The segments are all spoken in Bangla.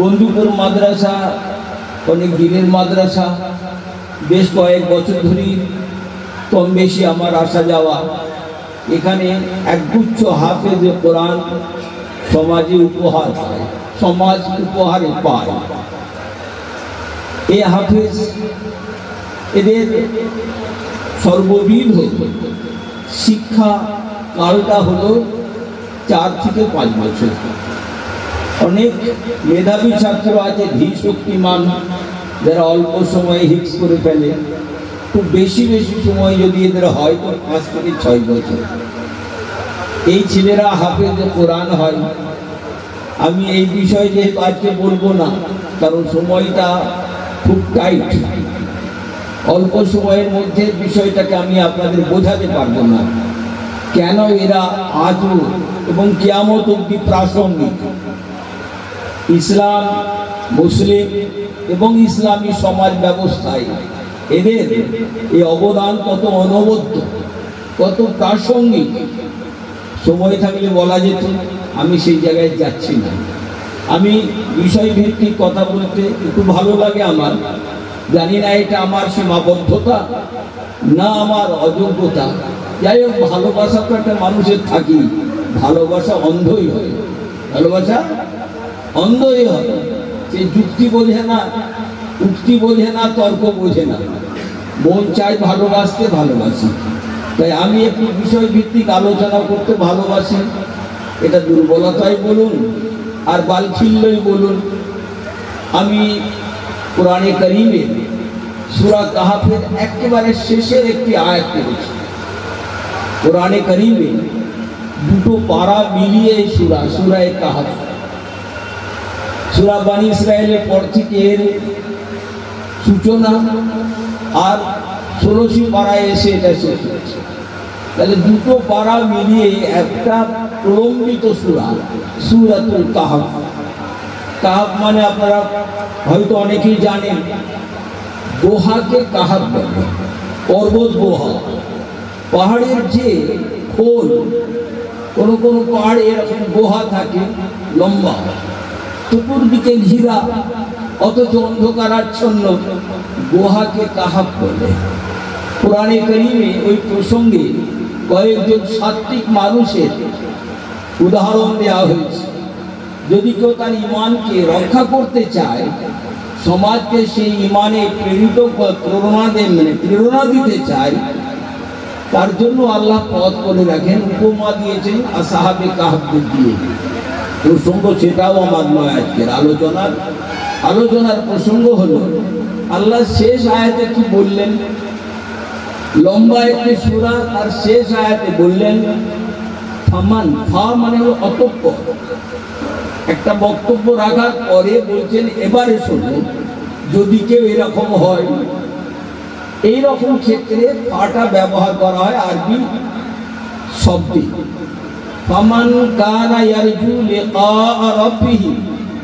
বন্ধুপুর মাদ্রাসা অনেক দিনের মাদ্রাসা, বেশ কয়েক বছর ধরেই কম বেশি আমার আসা যাওয়া। এখানে একগুচ্ছ হাফেজ কোরআন সমাজে উপহার পায়, সমাজ উপহারে পায়। এই হাফেজ এদের সর্ববিধ শিক্ষা কালটা হলো 4 থেকে 5 বছর। অনেক মেধাবী ছাত্র আছে, ধীর শক্তিমান, যারা অল্প সময়ে হিক্স করে ফেলে। খুব বেশি বেশি সময় যদি এদের হয় তো 5 থেকে 6 বছর। এই ছেলেরা হাফেজ কোরআন হয়। আমি এই বিষয়ে যেহেতু আজকে বলবো না, কারণ সময়টা খুব টাইট, অল্প সময়ের মধ্যে বিষয়টাকে আমি আপনাদের বোঝাতে পারবো না কেন এরা আজও এবং কিয়ামত অবধি প্রাসঙ্গিক। ইসলাম, মুসলিম এবং ইসলামী সমাজ ব্যবস্থায় এদের এই অবদান কত অনবদ্য, কত প্রাসঙ্গিক। সময় থাকলে বলা যেত, আমি সেই জায়গায় যাচ্ছি না। আমি বিষয়ভিত্তিক কথা বলতে একটু ভালো লাগে আমার। জানি না এটা আমার সীমাবদ্ধতা না আমার অযোগ্যতা। যাই হোক, ভালোবাসা তো একটা মানুষের থাকি, ভালোবাসা অন্ধই হয়, ভালোবাসা অন্ধই হয়। সে যুক্তি বোঝে না, উক্তি বোঝে না, তর্ক বোঝে না, মন চাই ভালোবাসতে, ভালোবাসি। তাই আমি একটু বিষয়ভিত্তিক আলোচনা করতে ভালোবাসি। এটা দুর্বলতাই বলুন আর বালখিল্যই বলুন। আমি কোরআনে কারীমে সূরা কাহাফের একেবারে শেষের একটি আয়াত পড়েছি। কোরআনে কারীমে দুটো পারা মিলিয়ে সূরা কাহাফ, সূরা বনী ইসরাইলের পর থেকে এর সূচনা, আর 16টি পারায় এসে এটা শেষ হয়েছে। তাহলে দুটো পারা মিলিয়ে একটা প্রলম্বিত সূরাতুল কাহাফ। কাহাফ মানে আপনারা হয়তো অনেকেই জানেন, গুহাকে কাহাফ বলে, পর্বত গুহা। পাহাড়ের যে খোল, কোনো কোনো পাহাড়ে এরকম গুহা থাকে লম্বা, চতুর্দিকে ঘিরা, অথচ অন্ধকারাচ্ছন্ন, গুহাকে কাহাফ বলে। কোরআনে কারীমে ওই প্রসঙ্গে কয়েকজন সাত্বিক মানুষের উদাহরণ দেওয়া হয়েছে। যদি কেউ তার ইমানকে রক্ষা করতে চায়, সমাজকে সেই ইমানে প্রেরণা দিতে চায়, তার জন্য আল্লাহ পথ করে রাখেন, উপমা দিয়েছেন আসহাবে কাহফকে দিয়ে। প্রসঙ্গ সেটাও আমার নয়। আজকের আলোচনার প্রসঙ্গ হলো, আল্লাহ শেষ আয়াতে কি বললেন? লম্বা একটি সূরা, তার শেষ আয়াতে বললেন ফামান, ফা মানে হলো অতঃপর। একটা বক্তব্য রাখার পরে বলছেন এবারে শোনো, যদি কেউ এরকম হয়। এইরকম ক্ষেত্রে ফাটা ব্যবহার করা হয় আরবি শব্দে। ফামান কানা ইয়ারজু লিকা রাব্বিহি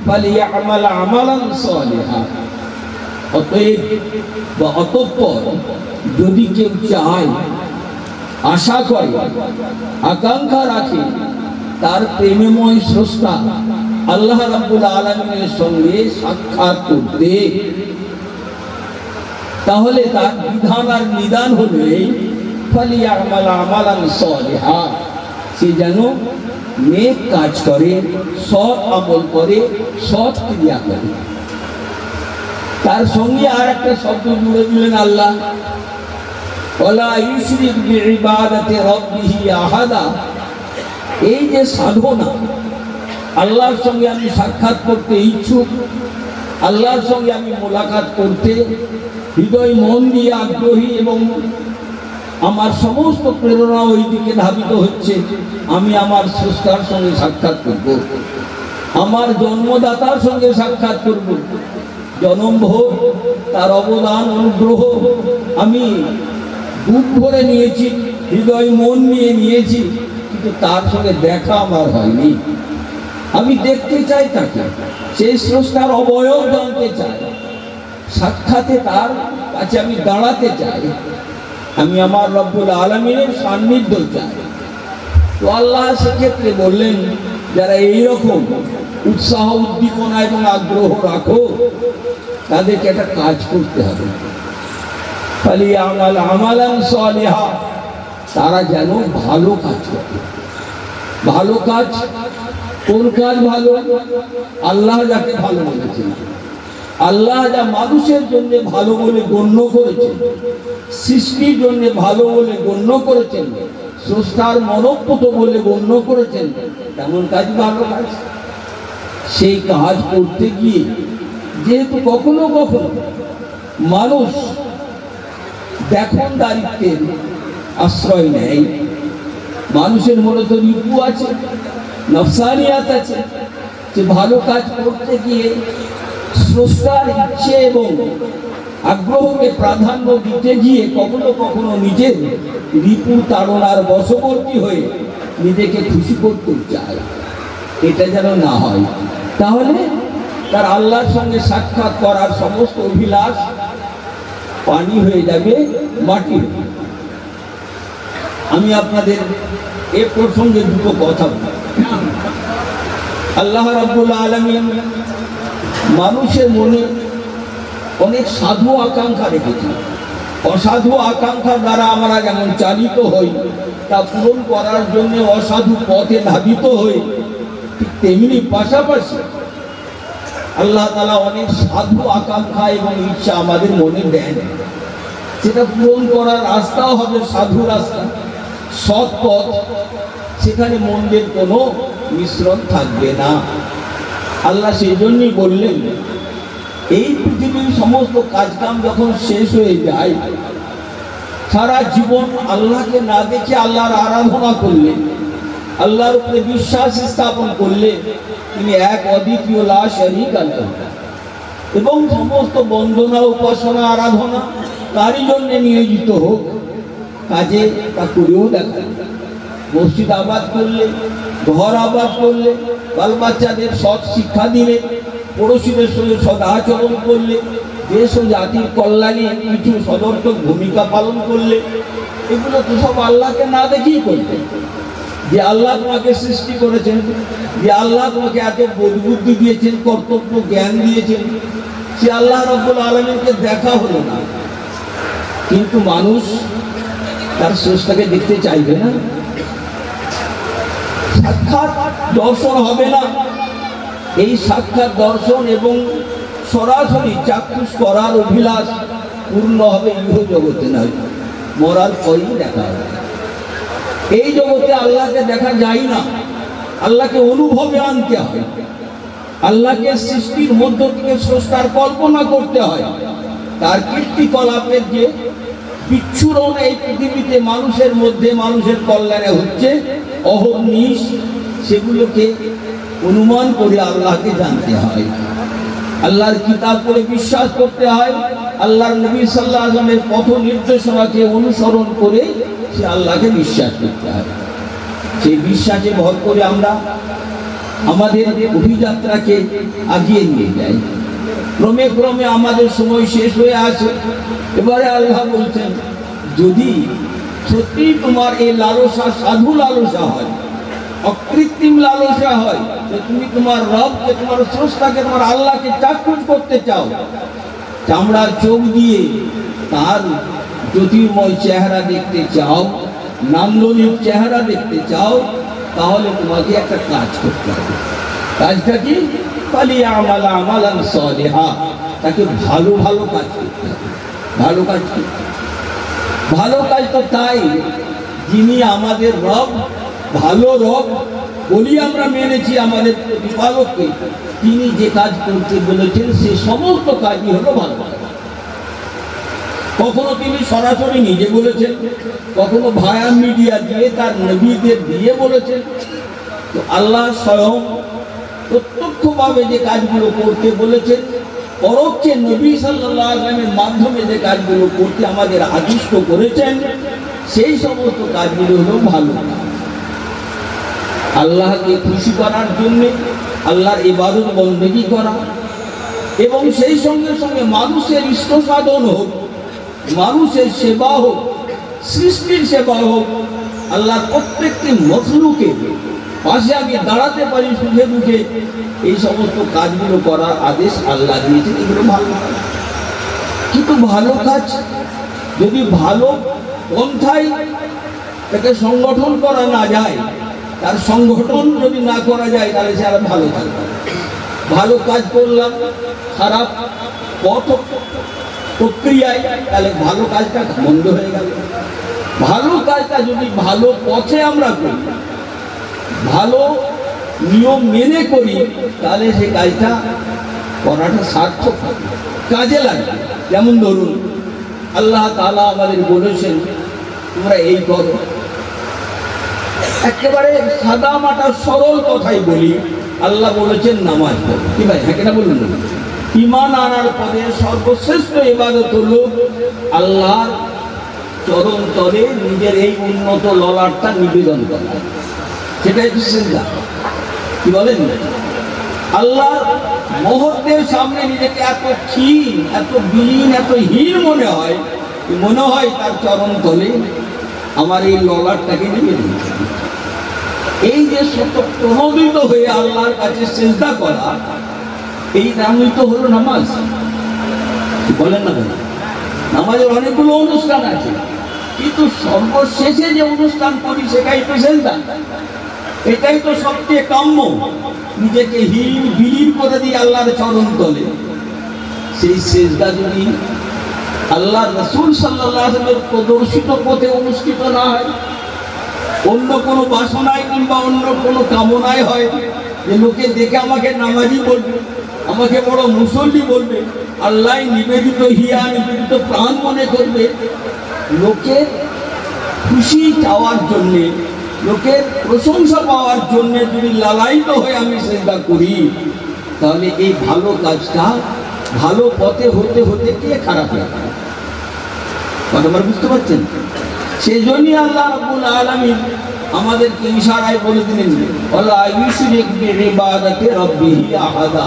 ফালিয়ামাল আমালান সালিহা। অতএব বা অতঃপর, যদি কেউ চায়, আশা করে, আকাঙ্ক্ষা রাখে তার প্রেমময় স্রষ্টা আল্লাহ রাব্বুল আলামিনের সঙ্গে সাক্ষাৎ করতে, তাহলে তার বিধান আর নিদান হলো এই, ফালিয়ামাল আমালান সালিহা, সে যেন নেক কাজ করে, সৎ আমল করে, সৎ ক্রিয়া করে। তার সঙ্গে আর একটা শব্দ জুড়ে দিলেন আল্লাহ, ওয়ালা ইউশরিক বিইবাদাতি রাব্বিহি আহাদা। এই যে সাধনা, আল্লাহর সঙ্গে আমি সাক্ষাৎ করতে ইচ্ছুক, আল্লাহর সঙ্গে আমি মোলাকাত করতে হৃদয় মন দিয়ে আগ্রহী, এবং আমার সমস্ত প্রেরণা ওই দিকে ধাবিত হচ্ছে, আমি আমার স্রষ্টার সঙ্গে সাক্ষাৎ করব, আমার জন্মদাতার সঙ্গে সাক্ষাৎ করব। জনমভর তার অবদান, অনুগ্রহ আমি বুক ভরে নিয়েছি, হৃদয় মন নিয়ে নিয়েছি, কিন্তু তার সঙ্গে দেখা আমার হয়নি। আমি দেখতে চাই তাকে, সেই স্রষ্টার অবয়ব জানতে চাই, সাক্ষাতে তার কাছে আমি দাঁড়াতে চাই, আমি আমার রব্বুল আলামিনের সান্নিধ্য চাই। তো আল্লাহ সেক্ষেত্রে বললেন, যারা এইরকম উৎসাহ উদ্দীপনা এবং আগ্রহ রাখো, তাদেরকে একটা কাজ করতে হবে। ফালিয়ামাল আমালান সালিহা, তারা যেন ভালো কাজ করে। ভালো কাজ কোন কাজ ভালো? আল্লাহ যাকে ভালো বলেছেন, আল্লাহ যা মানুষের জন্য ভালো বলে গণ্য করেছেন, সৃষ্টির জন্য ভালো বলে গণ্য করেছেন, স্রষ্টার মনোপুত বলে গণ্য করেছেন, তেমন কাজ ভালো কাজ। সেই কাজ করতে গিয়ে যেহেতু কখনো কখনো মানুষ দেখুন দারিদ্রের আশ্রয় নেয়, মানুষের মনে তো রিপু আছে, নফসানিয়াত আছে, যে ভালো কাজ করতে গিয়ে স্রষ্টার ইচ্ছে এবং আগ্রহকে প্রাধান্য দিতে গিয়ে কখনো কখনো নিজের রিপু তাড়নার বশবর্তী হয়ে নিজেকে খুশি করতে চায়। এটা যেন না হয়, তাহলে তার আল্লাহর সঙ্গে সাক্ষাৎ করার সমস্ত অভিলাষ পানি হয়ে যাবে, মাটি। আমি আপনাদের এ প্রসঙ্গে দুটো কথা বলি। আল্লাহ রাব্বুল আলামিন মানুষের মনে অনেক সাধু আকাঙ্ক্ষা রেখেছেন। অসাধু আকাঙ্ক্ষার দ্বারা আমরা যেমন চালিত হই, তা পূরণ করার জন্য অসাধু পথে ধাবিত হই, ঠিক তেমনি পাশাপাশি আল্লাহ তাআলা অনেক সাধু আকাঙ্ক্ষা এবং ইচ্ছা আমাদের মনে দেন। সেটা পূরণ করার রাস্তাও হবে সাধু রাস্তা, সৎ পথ, সেখানে মন্দের কোনো মিশ্রণ থাকবে না। আল্লাহ সেই জন্যই বললেন, এই পৃথিবীর সমস্ত কাজকাম যখন শেষ হয়ে যায়, সারা জীবন আল্লাহকে না দেখে আল্লাহর আরাধনা করলে, আল্লাহর উপরে বিশ্বাস স্থাপন করলে, তিনি এক অদ্বিতীয় লা শারীকা লাহু, এবং সমস্ত বন্দনা উপাসনা আরাধনা তারই জন্য নিয়োজিত হোক, কাজে তা করেও দেখা। মসজিদ আবাদ করলে, ঘর আবাদ করলে, বাল বাচ্চাদের সৎ শিক্ষা দিলে, পড়োশীদের সঙ্গে সদ আচরণ করলে, দেশ ও জাতির কল্যাণে কিছু সদর্থক ভূমিকা পালন করলে, এগুলো তো সব আল্লাহকে না দেখেই করতে। যে আল্লাহ তোমাকে সৃষ্টি করেছেন, যে আল্লাহ তোমাকে এত বোধ বুদ্ধি দিয়েছেন, কর্তব্য জ্ঞান দিয়েছেন, সে আল্লাহ রাব্বুল আলামিনকে দেখা হলো না। কিন্তু মানুষ তার স্রষ্টাকে দেখতে চাইবে না, সাক্ষাৎ দর্শন হবে না। এই সাক্ষাৎ দর্শন এবং সরাসরি চাক্ষুষ করার অভিলাষ পূর্ণ হবে ইহ জগতে নয়, মরার পরেই দেখা হবে। এই জগতে আল্লাহকে দেখা যায় না, আল্লাহকে অনুভবে আনতে হয়, আল্লাহকে সৃষ্টির মধ্য থেকে স্রষ্টার কল্পনা করতে হয়। তার কীর্তিকলাপের যে বিচ্ছুরণ এই পৃথিবীতে মানুষের মধ্যে, মানুষের কল্যাণে হচ্ছে অহর্নিশ, সেগুলোকে অনুমান করে আল্লাহকে জানতে হয়। আল্লাহর কিতাব পড়ে বিশ্বাস করতে হয়, আল্লাহর নবী সাল্লাল্লাহু আলাইহি ওয়াসাল্লামের পথ নির্দেশনাকে অনুসরণ করে সে আল্লাহকে বিশ্বাস করতে হয়। সেই বিশ্বাসে ভর করে আমরা আমাদের অভিযাত্রাকে আগিয়ে নিয়ে যাই। ক্রমে ক্রমে আমাদের সময় শেষ হয়ে আসে। এবারে আল্লাহ বলছেন, যদি সত্যি তোমার এই লালসা সাধু লালসা হয়, অকৃত্রিম লালসা হয়, যে তুমি তোমার রবকে, তোমার স্রষ্টাকে, তোমার আল্লাহকে চাক্ষুষ করতে চাও, চামড়ার চোখ দিয়ে তার জ্যোতির্ময় চেহারা দেখতে চাও, নান্দনিক চেহারা দেখতে চাও, তাহলে তোমাকে একটা কাজ করতে হবে। কাজটা কি? ফালিয়ামাল আমালান সালিহা, তাকে ভালো ভালো কাজ করতে হবে। ভালো কাজ কি? ভালো কাজ তো তাই, যিনি আমাদের রব, ভালো রব বলি আমরা মেনেছি আমাদের প্রতিপালককে, তিনি যে কাজ করতে বলেছেন সে সমস্ত কাজই হলো ভালো কাজ। কখনো তিনি সরাসরি নিজে বলেছেন, কখনো ভায়া মিডিয়া দিয়ে তার নবীদের দিয়ে বলেছেন। তো আল্লাহ স্বয়ং প্রত্যক্ষভাবে যে কাজগুলো করতে বলেছেন, পরোক্ষে নবী সাল্লাল্লাহু আলাইহি ওয়াসাল্লামের মাধ্যমে যে কাজগুলো করতে আমাদের আদিষ্ট করেছেন, সেই সমস্ত কাজগুলো হলো ভালো কাজ। আল্লাহকে খুশি করার জন্য আল্লাহর ইবাদত বন্দেগী করা, এবং সেই সঙ্গে সঙ্গে মানুষের ইষ্ট সাধন হোক, মানুষের সেবা হোক, সৃষ্টির সেবা হোক, আল্লাহর প্রত্যেকটি মখলুকে পাশে আমি দাঁড়াতে পারি সুখে দুঃখে, এই সমস্ত কাজগুলো করার আদেশ আল্লাহ দিয়েছেন। এগুলো ভালো কাজ, কিন্তু ভালো কাজ যদি ভালো পন্থায় তাকে সংগঠন করা না যায়, তার সংগঠন যদি না করা যায়, তাহলে সে আর ভালো কাজ করে। ভালো কাজ করলাম খারাপ পথ প্রক্রিয়ায়, তাহলে ভালো কাজটা বন্ধ হয়ে গেল। ভালো কাজটা যদি ভালো পথে আমরা করি, ভালো নিয়ম মেনে করি, তাহলে সেই কাজটা করাটা সার্থক হবে, কাজে লাগবে। যেমন ধরুন আল্লাহ তাআলা আমাদের বলেছেন তোমরা এই করো, একেবারে সাদা মাটা সরল কথাই বলি, আল্লাহ বলেছেন নামাজ পড়ো। কি ভাই, হ্যাঁ কেনা বলুন না? ঈমান আনার পরে সর্বশ্রেষ্ঠ ইবাদত হলো আল্লাহর চরণ তলে নিজের এই উন্নত ললাটটা নিবেদন করা, সেটাই তো চিন্তা। কি বলেন? আল্লাহর মুহূর্তের সামনে নিজেকে এত ক্ষীণ, এত বিলীন, এত হীন মনে হয় তার চরণ তলে আমার এই ললাটটাকে নিবেদন করা। এই যে প্রণোদিত হয়ে আল্লাহর কাছে সিজদা করা, এই নামই তো হলো নামাজ। বলেন না? নামাজের অনেকগুলো অনুষ্ঠান আছে, কিন্তু সর্বশেষে যে অনুষ্ঠান করি সেটাই তো সিজদা। এটাই তো সবচেয়ে কাম্য, নিজেকে হীন বিলীন করে দিয়ে আল্লাহর চরণ তলে। সেই সিজদা যদি আল্লাহ রাসূল সাল্লাল্লাহু আলাইহি ওয়াসাল্লামের প্রদর্শিত পথে অনুষ্ঠিত না হয়, অন্য কোনো বাসনায় কিংবা অন্য কোনো কামনায় হয়, যে লোকে দেখে আমাকে নামাজি বলবে, আমাকে বড় মুসল্লি বলবে, আল্লাহ নিবেদিত হিয়া নিবেদিত প্রাণ মনে করবে, লোকের খুশি চাওয়ার জন্যে, লোকের প্রশংসা পাওয়ার জন্যে যদি লালায়িত হয়ে আমি সিজদা করি, তাহলে এই ভালো কাজটা ভালো পথে হতে হতে কে খারাপ হয়ে যাবে? কতবার বুঝতে পারছেন? সেজন্যই আল্লাহ রাব্বুল আলামিন আমাদেরকে ইশারায় বলে দিলেন, ওয়ালা ইউশরিক বিইবাদাতি রাব্বিহি আহাদা।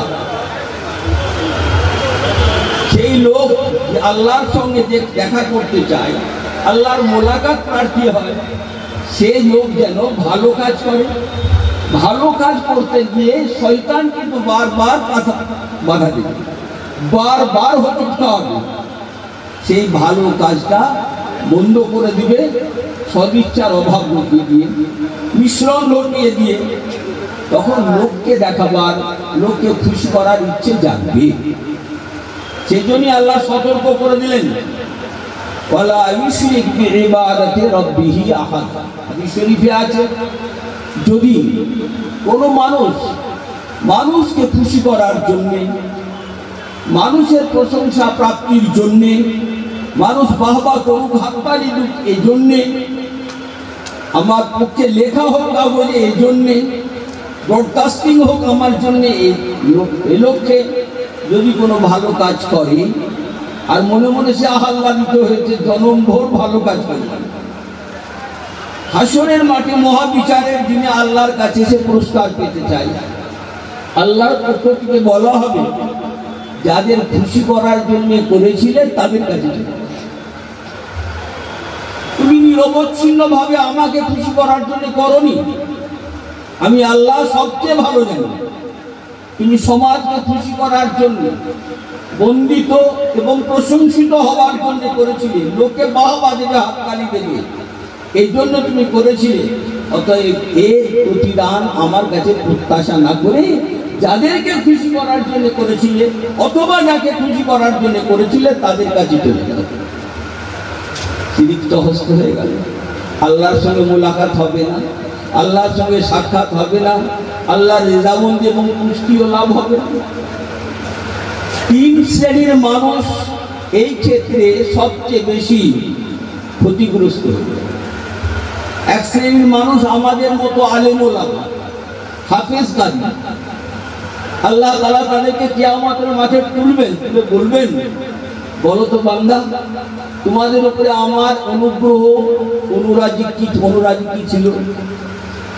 সেই লোক আল্লাহর সঙ্গে যে দেখা করতে চায়, আল্লাহর মোলাকাত প্রার্থী হয়, সেই লোক যেন ভালো কাজ করে। ভালো কাজ করতে গিয়ে শয়তান কিন্তু বারবার বাধা দেবে, বারবার হতে হবে, সেই ভালো কাজটা বন্ধ করে দিবে, সদিচ্ছার অভাব ঘটিয়ে দিয়ে, মিশ্রণ ঘটিয়ে দিয়ে, তখন লোককে দেখাবার, লোককে খুশি করার ইচ্ছে জাগবে। সেই জন্য আল্লাহ সতর্ক করে দিলেন, ওয়ালা ইউশরিক বিইবাদাতি রাব্বিহি আহাদ। হাদিস শরীফে আছে, যদি কোনো মানুষকে খুশি করার জন্য, মানুষের প্রশংসা প্রাপ্তির জন্য, মানুষ বাহবা করুক, হাততালি দিক, এই জন্যে, আমার পক্ষে লেখা হোক কাগজে এই জন্যে, ব্রডকাস্টিং হোক আমার জন্যে, এই লক্ষ্যে যদি কোনো ভালো কাজ করে আর মনে মনে সে আহ্লাদিত হয়েছে, জনমভর ভালো কাজ করে, হাসরের মাঠে মহাবিচারের দিনে আল্লাহর কাছে সে পুরস্কার পেতে চায়, আল্লাহর পক্ষ থেকে বলা হবে, যাদের খুশি করার জন্য করেছিলে তাদের কাছে তুমি নিরবচ্ছিন্ন ভাবে আমাকে খুশি করার জন্য করনি, আমি আল্লাহ সবচেয়ে ভালো জানি। তুমি সমাজকে খুশি করার জন্য, বন্দিত এবং প্রশংসিত হওয়ার জন্য করেছিলে, লোকে বাহবা দেবে, হাততালি দেবে, এই জন্য তুমি করেছিলে। অতএব এর প্রতিদান আমার কাছে প্রত্যাশা না করে যাদেরকে খুশি করার জন্য করেছিলে, অথবা যাকে খুশি করার জন্য করেছিলে, তাদের কাছে চলে যাও। সিরিক্ত হস্ত হয়ে গেল, আল্লাহর সঙ্গে মোলাকাত হবে না, আল্লাহর সঙ্গে সাক্ষাৎ হবে না, আল্লাহর রিজামন্দি এবং পুষ্টিও লাভ হবে না। তিন শ্রেণীর মানুষ এই ক্ষেত্রে সবচেয়ে বেশি ক্ষতিগ্রস্ত হবে। এক শ্রেণীর মানুষ আমাদের মতো আলেম ওলামা, হাফেজ কাজী, আল্লাহ তাআলা তাদেরকে কিয়ামতের মাঠে তুলবেন, তুলে বলবেন, বলো তো বান্দা, তোমাদের উপরে আমার অনুগ্রহ অনুরাজি কি ছিল,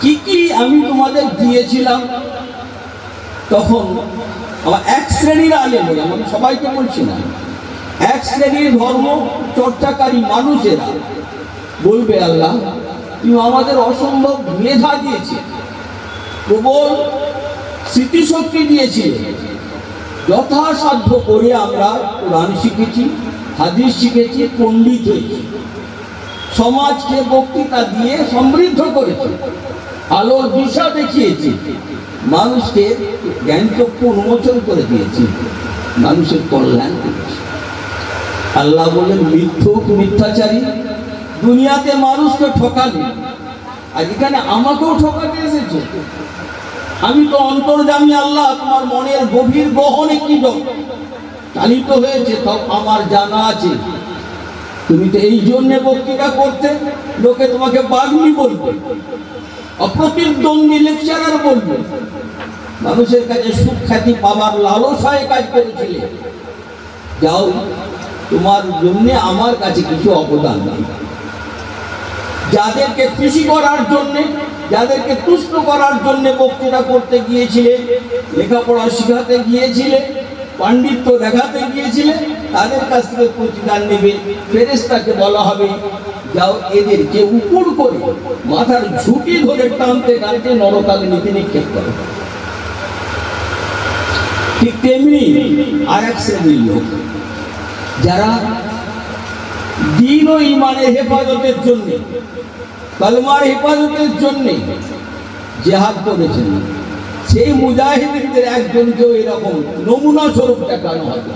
কি কি আমি তোমাদের দিয়েছিলাম। তখন আমার এক শ্রেণীর আলেম, আমি সবাইকে বলছি না, এক শ্রেণীর ধর্ম চর্চাকারী মানুষেরা বলবে, আল্লাহ তুমি আমাদের অসম্ভব মেধা দিয়েছে, প্রবল স্মৃতিশক্তি দিয়েছিল। যথাসাধ্য করে আমরা কোরআন শিখেছি, হাদিস শিখেছি, পণ্ডিত হয়েছি, সমাজকে বক্তৃতা দিয়ে সমৃদ্ধ করেছি, আলোর দিশা দেখিয়েছি, মানুষকে জ্ঞানচক্ষু উন্মোচন করে দিয়েছি, মানুষের কল্যাণ করেছি। আল্লাহ বলেন মিথ্যুক, মিথ্যাচারী, দুনিয়াতে মানুষকে ঠকাবে, আর এখানে আমাকেও ঠকাতে এসেছে। আমি তো অন্তর্যামী আল্লাহ, তোমার মনের গভীর গহনে কি চালিত হয়েছে তা আমার জানা আছে। তুমি তো এই জন্য বক্তৃতা করতে, লোকে তোমাকে পাগলি বলবে, অপ্রতিদ্বন্দ্বী লেকচারার বলবে, মানুষের কাছে সুখ্যাতি পাবার লালসায় কাজ করেছিলে। যাও, তোমার জন্য আমার কাছে কিছু অবদান নেই। যাদেরকে খুশি করার জন্য, যাদেরকে তুষ্ট করার জন্য বক্তৃতা করতে গিয়েছিলে, লেখাপড়া শিখাতে গিয়েছিলে, পাণ্ডিত্য দেখাতে গিয়েছিলে, তাদের কাছ থেকে প্রতিদান নেবে। ফেরেশতাকে বলা হবে যাও এদেরকে উপর করে মাথার ঝুঁকি ধরে টানতে টানতে নরকাগ্নিতে নিক্ষেপ করো। ঠিক তেমনি আর এক শ্রেণীর লোক যারা দ্বীন ও ঈমানের হেফাজতের জন্য, কালেমার হেফাজতের জন্য জিহাদ করেছেন, সেই মুজাহিদদের একজনকেও এরকম নমুনা স্বরূপ দেখানো হবে।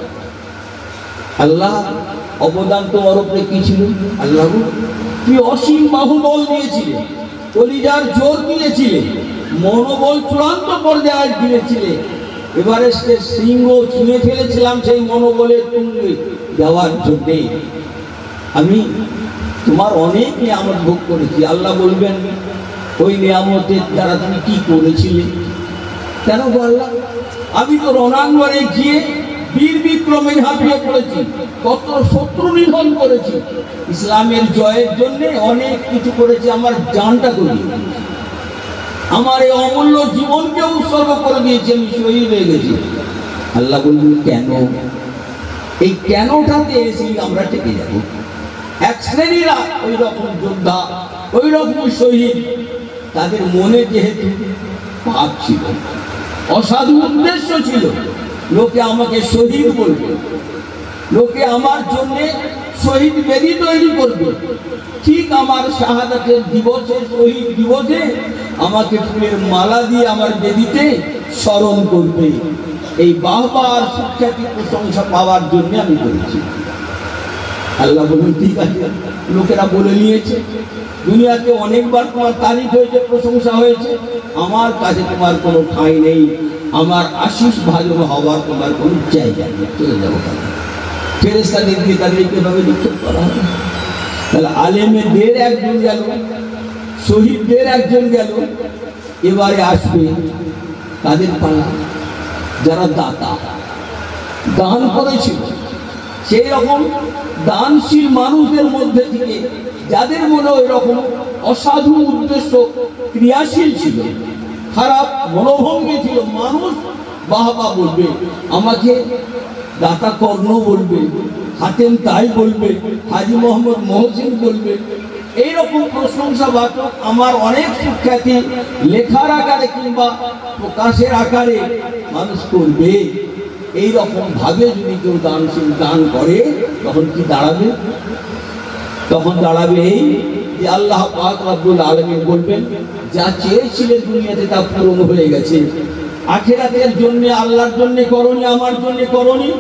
আল্লাহ অবদান তোমার উপরে কি ছিল? আল্লাহ কি অসীম বাহুবল দিয়েছিলেন, কলিজার জোর দিয়েছিলেন, মনোবল চূড়ান্ত পর্যায়ে দিয়েছিলে। এবারে সিংহ ছুঁয়ে ফেলেছিলাম সেই মনোবলের তুঙ্গে যাওয়ার জন্য। আমি তোমার অনেক নিয়ামত ভোগ করেছি। আল্লাহ বলবেন ওই নিয়ামতের দ্বারা তুমি কি করেছিলে? কেন গো আল্লাহ? আমি তো রণাঙ্গনে গিয়ে বীর বিক্রমে ঝাঁপিয়ে পড়েছি, কত শত্রু নিধন করেছি, ইসলামের জয়ের জন্য অনেক কিছু করেছি, আমার জানটা করি, আমার এই অমূল্য জীবনকে উৎসর্গ করে দিয়েছি, আমি শহীদ হয়ে গেছি। আল্লাহ বলবেন কেন? এই কেনটাতে এসে আমরা টেকে যাব। এক শ্রেণীরা ওই রকম যোদ্ধা, ওই রকম শহীদ, তাদের মনে যেহেতু পাপ ছিল, অসাধু উদ্দেশ্য ছিল, লোকে আমাকে শহীদ বলবে, লোকে আমার জন্য শহীদ বেদি তৈরি করবে, ঠিক আমার শাহাদাতের দিবসে, শহীদ দিবসে আমাকে ফুলের মালা দিয়ে আমার বেদিতে স্মরণ করবে। এই বাহবা আর সুখ্যাতি প্রশংসা পাওয়ার জন্য আমি করেছি। আল্লাহ বলুন ঠিক আছে, লোকেরা বলে নিয়েছে, দুনিয়াতে অনেকবার তোমার তারিফ হয়েছে, প্রশংসা হয়েছে, আমার কাছে তোমার কোনো ঠাঁই নেই, আমার আশিস ভাজন হওয়ার তোমার কোনো জায়গা নেই, চলে যাবো। ফেরেশতাদের দিয়ে তাদেরকে এভাবে নিক্ষেপ করা হবে। তাহলে আলেমেদের একজন গেল, শহীদদের একজন গেল, এবারে আসবে তাদের পালা যারা দাতা, দান করেছিল। সেই রকম দানশীল মানুষদের মধ্যে থেকে যাদের মনে ওই রকম অসাধু উদ্দেশ্য ক্রিয়াশীল ছিল, খারাপ মনোভঙ্গি ছিল, মানুষ বাহবা বলবে, আমাকে দাতা কর্ণ বলবে, হাতেম তাই বলবে, হাজি মোহাম্মদ মহসিন বলবে, এইরকম প্রশংসাবাচক আমার অনেক সুখ্যাতি লেখার আকারে কিংবা প্রকাশের আকারে মানুষ করবে। এইরকম ভাবে যদি কেউ দানশীল দান করে, তখন কি দাঁড়াবে? তখন দাঁড়াবে এই যে আল্লাহ পাক রব্বুল আলামিন বলবেন যা চেয়েছিলেন দুনিয়াতে তা পূরণ হয়ে গেছে, আখিরাতের জন্য আল্লাহর জন্য করনি, আমার জন্য করনি,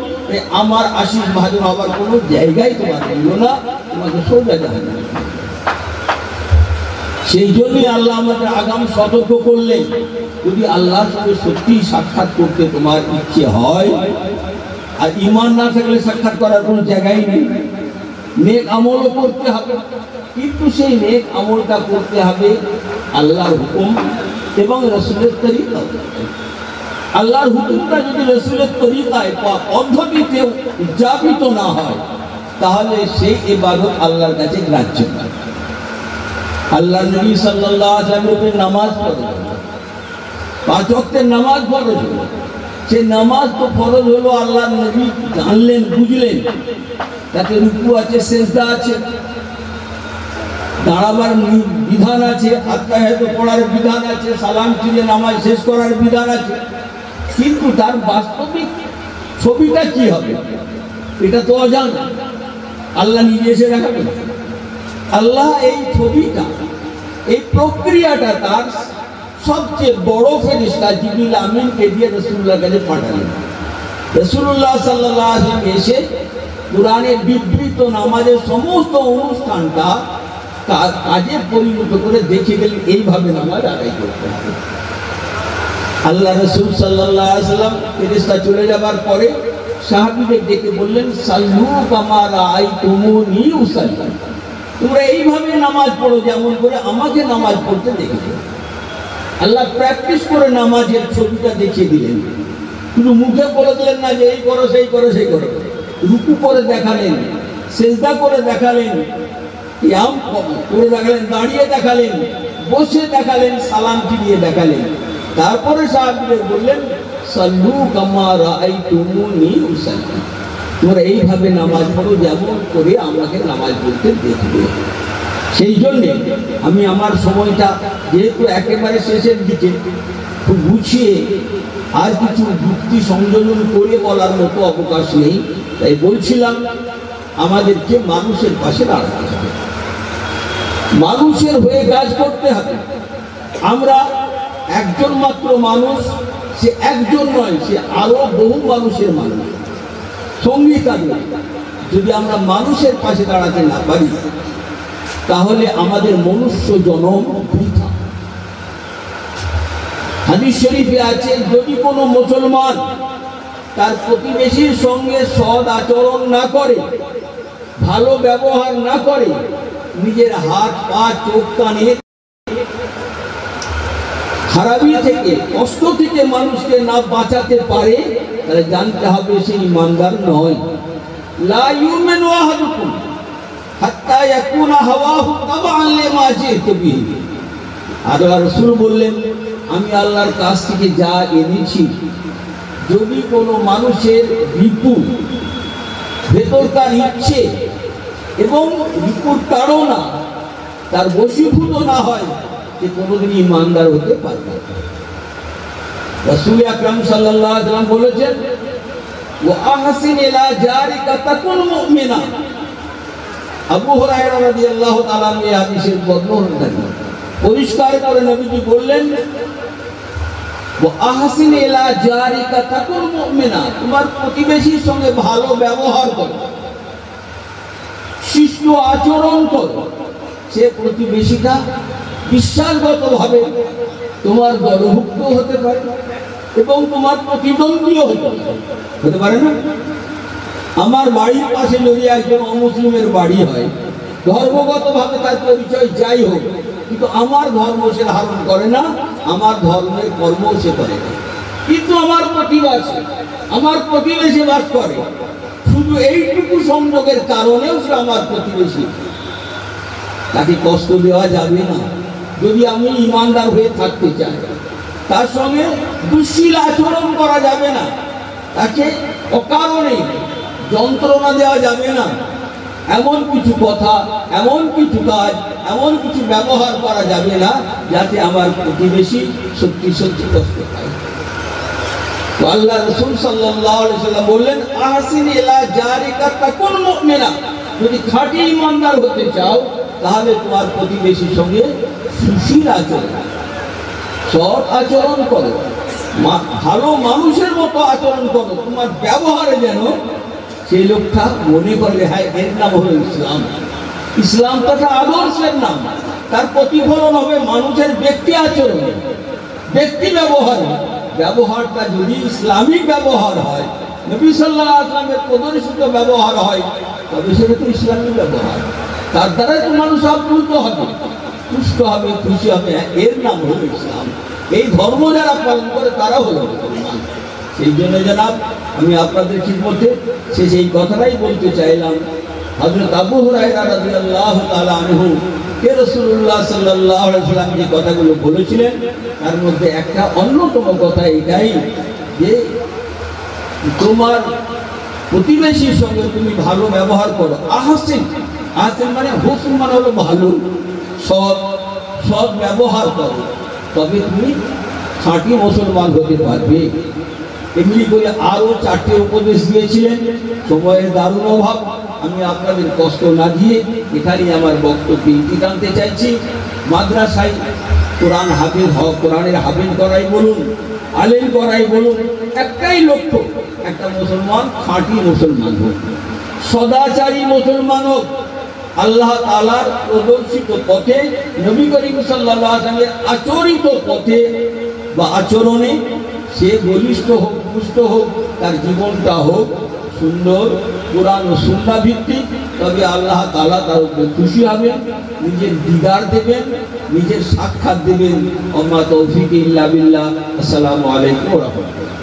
আমার আশিস ভাজন হবার কোনো জায়গায় তোমার রইল না, তোমাকে সোজা যাবে না। সেই জন্যই আল্লাহ আমাদের আগাম সতর্ক করলেন, যদি আল্লাহর সঙ্গে সত্যি সাক্ষাৎ করতে তোমার ইচ্ছে হয়, আর ঈমান না থাকলে সাক্ষাৎ করার কোনো জায়গায় নেই, নেক আমলও করতে হবে, কিন্তু সেই নেক আমলটা করতে হবে আল্লাহর হুকুম এবং রাসূলের তরিকায়। আল্লাহর হুকুমটা যদি রাসূলের তরিকায় বা পদ্ধতিতে উদযাপিত না হয়, তাহলে সেই ইবাদত আল্লাহর কাছে গ্রাহ্য নয়। আল্লাহ নবী সাল্লাল্লাহু আলাইহি ওয়াসাল্লাম নামাজ পড়েন, 5 ওয়াক্তের নামাজ ফরজ হলো, সেই নামাজ তো ফরজ হলো, আল্লাহ নবী জানলেন, বুঝলেন, তাতে রুকু আছে, সেজদা আছে, দাঁড়াবার বিধান আছে, আত্মায়াত পড়ার বিধান আছে, সালাম ফিরে নামাজ শেষ করার বিধান আছে, কিন্তু তার বাস্তবিক ছবিটা কি হবে এটা তো অজানা। আল্লাহ নিজে এসে দেখাবেন। আল্লাহ এই ছবিটা, এই প্রক্রিয়াটা তার সবচেয়ে বড় ফেরেশতা জিবরিল আমিনকে দিয়ে রাসূলুল্লাহর কাছে পাঠালেন। রাসূলুল্লাহ সাল্লাল্লাহু আলাইহি ওয়াসাল্লাম এসে কোরআনের বিবৃত নামাজের সমস্ত অনুষ্ঠানটা কাজে পরিণত করে দেখে গেলেন এইভাবে নামাজ আদায় করতে হবে। আল্লাহ রাসূল সাল্লাল্লাহু আলাইহি ওয়াসাল্লাম ফেরেশতা চলে যাবার পরে সাহাবীদের ডেকে বললেন, সাল্লু কামা রাআইতুমুনি উসাল্লি, তোমরা এইভাবে নামাজ পড়ো যেমন করে আমাকে নামাজ পড়তে দেখেছো। আল্লাহ প্র্যাকটিস করে নামাজের ছবিটা দেখিয়ে দিলেন, শুধু মুখে বলে দিলেন না যে এই করো সেই করো সেই করো। রুকু করে দেখালেন, সেজদা করে দেখালেন, কিয়াম করে দেখালেন, দাঁড়িয়ে দেখালেন, বসে দেখালেন, সালাম ফিরিয়ে দেখালেন। তারপরে সাহাবীদের বললেন, সাল্লু কামা রাআইতুমুনি উসাল্লি, তোমরা এইভাবে নামাজ পড়ো যেমন করে আমাকে নামাজ পড়তে দেখবে। সেই জন্যে আমি আমার সময়টা যেহেতু একেবারে শেষের দিকে, খুব গুছিয়ে আর কিছু যুক্তি সংযোজন করে বলার মতো অবকাশ নেই, তাই বলছিলাম আমাদেরকে মানুষের পাশে দাঁড়াতে হবে, মানুষের হয়ে কাজ করতে হবে। আমরা একজন মাত্র মানুষ, সে একজন নয়, সে আরো বহু মানুষের মানুষ সঙ্গী থাকবে। যদি আমরা মানুষের পাশে দাঁড়াতে না পারি তাহলে আমাদের মনুষ্য জন্ম বৃথা। হাদিস শরীফে আছে, যদি কোনো মুসলমান তার প্রতিবেশীর সঙ্গে সৎ আচরণ না করে, ভালো ব্যবহার না করে, নিজের হাত পা চোখ কানে খারাপি থেকে, কষ্ট থেকে মানুষকে না বাঁচাতে পারে, তাহলে জানতে হবে সে ঈমানদার নয়। লা ইউমিনু আহাদুকুম হাত্তা ইয়াকুনা হাওয়াহু তাবআন লিমা জিতু বিহি। আল্লাহ রাসূল বললেন, আমি আল্লাহর কাছ থেকে যা এনেছি, যদি কোনো মানুষের রিপু, ভেতরকার ইচ্ছে এবং রিপুর তাড়না তার বশীভূত না হয়, যে কোনোদিন ঈমানদার হতে পারবে না। রাসূল আকরাম সাল্লাল্লাহু আলাইহি ওয়াসাল্লাম বলেছেন, ওয়া আহসিন ইলা জারিকা তাকুন মুমিনা। আবু হুরায়রা রাদিয়াল্লাহু তাআলা এই হাদিসের বর্ণনা পরিষ্কার করে নবীজি বললেন, ওয়া আহসিন ইলা জারিকা তাকুন মুমিনা, তোমার প্রতিবেশীর সঙ্গে ভালো ব্যবহার করো, শিষ্ট আচরণ করো, সে প্রতিবেশীটা বিশ্বাসগতভাবে তোমার দলভুক্ত হতে পারে এবং তোমার প্রতিদ্বন্দ্বীও হতে পারে না। আমার বাড়ির পাশে যদি একজন অমুসলিমের বাড়ি হয়, ধর্মগতভাবে তার পরিচয় যাই হোক, কিন্তু আমার ধর্ম সে ধারণ করে না, আমার ধর্মের কর্ম সে করে না, কিন্তু আমার প্রতিবেশী, আমার প্রতিবেশী বাস করে, শুধু এইটুকু সংযোগের কারণেও সে আমার প্রতিবেশী, তাকে কষ্ট দেওয়া যাবে না। যদি আমি ঈমানদার হয়ে থাকতে চাই, তার সঙ্গে দুঃশীল আচরণ করা যাবে না, তাকে অকারণে যন্ত্রণা দেওয়া যাবে না, এমন কিছু কথা, এমন কিছু কাজ, এমন কিছু ব্যবহার করা যাবে না যাতে আমার প্রতিবেশী সত্যি সত্যি কষ্ট পায়। তো আল্লাহ রাসূল সাল্লাল্লাহু আলাইহি ওয়াসাল্লাম বললেন, আহসিন ইলা জারিকা তাকুন মুমিনা, যদি খাঁটি ঈমানদার হতে চাও তাহলে তোমার প্রতিবেশীর সঙ্গে সুশীল আচরণ, সৎ আচরণ করো, ভালো মানুষের মতো আচরণ করো। তোমার ব্যবহারে যেন সেই লোকটা মনে করবে, হ্যাঁ এর নাম হলো ইসলাম। ইসলাম তো একটা আদর্শের নাম, তার প্রতিফলন হবে মানুষের ব্যক্তি আচরণ, ব্যক্তি ব্যবহার। ব্যবহারটা যদি ইসলামিক ব্যবহার হয়, নবী সাল্লাল্লাহু আলাইহি ওয়াসাল্লামের প্রদর্শিত ব্যবহার হয়, তবে সেটা তো ইসলামিক ব্যবহার। তার দ্বারাই তো মানুষ আপ্লুত হবে, তুষ্ট হবে, খুশি হবে, এর নাম হলো ইসলাম। এই ধর্ম যারা পালন করে তারা হলো মুসলমান। সেই জন্য জনাব, আমি আপনাদের খিদমতে সেই কথাটাই বলতে চাইলাম। হযরত আবু হুরায়রা রাদিয়াল্লাহু তাআলা আনহু কে রাসূলুল্লাহ সাল্লাল্লাহু আলাইহি ওয়াসাল্লাম যে কথাগুলো বলেছিলেন, তার মধ্যে একটা অন্যতম কথা এটাই যে তোমার প্রতিবেশীর সঙ্গে তুমি ভালো ব্যবহার করো। আহসিন, আহসিন মানে হুসন মানে হলো ভালো, সৎ সৎ ব্যবহার করো, তবে তুমি খাঁটি মুসলমান হতে পারবে। এমনি করে আরও 4টে উপদেশ দিয়েছিলেন। সময়ের দারুণ অভাব, আমি আপনাদের কষ্ট না দিয়ে এখানেই আমার বক্তব্য ইতি টানতে চাইছি। মাদ্রাসায় কোরআন হাফেজ হওয়া, কোরআনের হাফেজ করাই বলুন, আলেম করাই বলুন, একটাই লক্ষ্য, একটা মুসলমান খাঁটি মুসলমান হোক, সদাচারী মুসলমান হোক, আল্লাহ তাআলার প্রদর্শিত পথে, নবী করিম সাল্লাল্লাহু আলাইহি ওয়াসাল্লামের আচরিত পথে বা আচরণে সে বলিষ্ঠ হোক, পুষ্ট হোক, তার জীবনটা হোক সুন্দর, কোরআন ও সুন্নাহ ভিত্তিক। তবে আল্লাহ তাআলা তার উপরে খুশি হবেন, নিজের দিদার দেবেন, নিজের সাক্ষাৎ দেবেন। ওমা তৌফিক ইল্লা বিল্লাহ। আসসালামু আলাইকুম ওয়া রাহমাতুল্লাহ।